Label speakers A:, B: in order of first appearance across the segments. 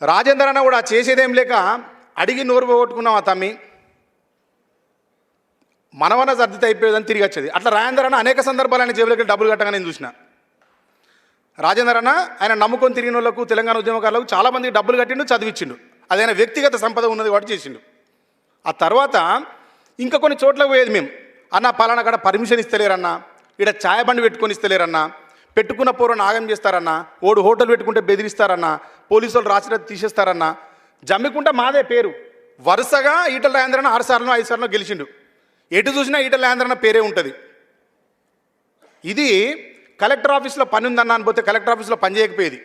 A: రాజేందర్ అన్న కూడా చేసేదేం లేక అడిగి నోరు పోగొట్టుకున్నాం ఆ తమ్మి మనవన్న సర్దిత అయిపోయేదని తిరిగి వచ్చేది. అట్లా రాజేందర్ అన్న అనేక సందర్భాలు ఆయన జేబులకి డబ్బులు కట్టగా నేను చూసిన. రాజేందర్ అన్న ఆయన నమ్ముకొని తిరిగిన వాళ్ళకు తెలంగాణ ఉద్యమకారులకు చాలామందికి డబ్బులు కట్టిండు, చదివించిండు. అదైనా వ్యక్తిగత సంపద ఉన్నది వాటి చేసిండు. ఆ తర్వాత ఇంకా కొన్ని చోట్లకు పోయేది మేము, అన్న పలానా కాడ పర్మిషన్ ఇస్తలేరన్నా, ఇక్కడ ఛాయ్ బండి పెట్టుకొని ఇస్తలేరన్నా, పెట్టుకున్న పూర్వం ఆగం చేస్తారన్నా, ఓడు హోటల్ పెట్టుకుంటే బెదిరిస్తారన్నా, పోలీసు వాళ్ళు రాసినట్టు తీసేస్తారన్నా. జమ్మికుంట మాదే పేరు, వరుసగా ఈటల రాజేందర్ అన్న 6 సార్లు 5 సార్లు గెలిచిండు. ఎటు చూసినా ఈటల రాజేందర్ అన్న పేరే ఉంటుంది. ఇది కలెక్టర్ ఆఫీస్లో పని ఉందన్న అని పోతే కలెక్టర్ ఆఫీస్లో పని చేయకపోయేది,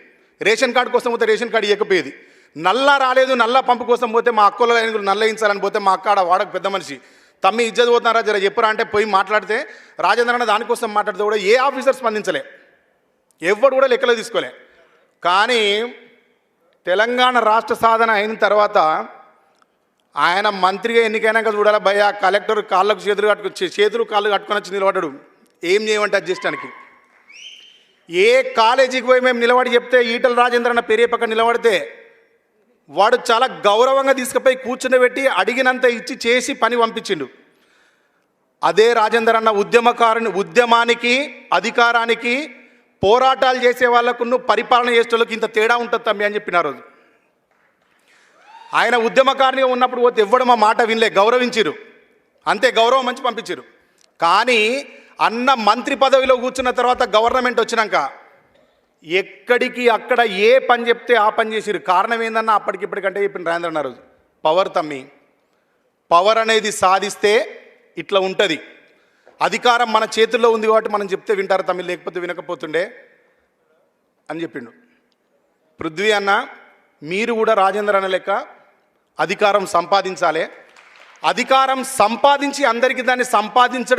A: రేషన్ కార్డు కోసం పోతే రేషన్ కార్డు ఇవ్వకపోయేది, నల్లా రాలేదు నల్లా పంపు కోసం పోతే మా అక్కల నల్ల వేయించాలని పోతే మా అక్క వాడకు పెద్ద మనిషి తమ్మి ఇజ్జత్ పోతున్నారా జర చెప్పురా అంటే పోయి మాట్లాడితే రాజేంద్ర అన్న దానికోసం మాట్లాడితే కూడా ఏ ఆఫీసర్ స్పందించలే, ఎవ్వడు కూడా లెక్కలో తీసుకోలే. కానీ తెలంగాణ రాష్ట్ర సాధన అయిన తర్వాత ఆయన మంత్రిగా ఎన్నికైనాక చూడాలి భయ కలెక్టర్ కాళ్ళకు చేతులు కాళ్ళు కట్టుకొని వచ్చి నిలబడ్డాడు. ఏం చేయమంటే అడ్జస్టానికి ఏ కాలేజీకి పోయి మేము నిలబడి చెప్తే ఈటల రాజేందర్ అన్న పేరే పక్కన నిలబడితే వాడు చాలా గౌరవంగా తీసుకుపోయి కూర్చుండబెట్టి అడిగినంత ఇచ్చి చేసి పని పంపించిండు. అదే రాజేందర్ అన్న ఉద్యమానికి అధికారానికి పోరాటాలు చేసే వాళ్ళకు పరిపాలన చేసేటోళ్ళకి ఇంత తేడా ఉంటుంది తమ్మి అని చెప్పిన రోజు. ఆయన ఉద్యమకారినిగా ఉన్నప్పుడు పోతే ఎవ్వడం మా మాట వినలే, గౌరవించిరు, అంతే గౌరవం మంచి పంపించారు. కానీ అన్న మంత్రి పదవిలో కూర్చున్న తర్వాత గవర్నమెంట్ వచ్చినాక ఎక్కడికి అక్కడ ఏ పని చెప్తే ఆ పని చేసిరు. కారణం ఏందన్నా అప్పటికిప్పటికంటే చెప్పిన రాజేంద్ర అన్న రోజు పవర్ తమ్మి, పవర్ అనేది సాధిస్తే ఇట్లా ఉంటుంది. అధికారం మన చేతుల్లో ఉంది కాబట్టి మనం చెప్తే వింటారు తమ్మి, లేకపోతే వినకపోతుండే అని చెప్పిండు. పృథ్వీ అన్న మీరు కూడా రాజేంద్ర అన్న లెక్క అధికారం సంపాదించాలి. అధికారం సంపాదించి అందరికీ దాన్ని సంపాదించడం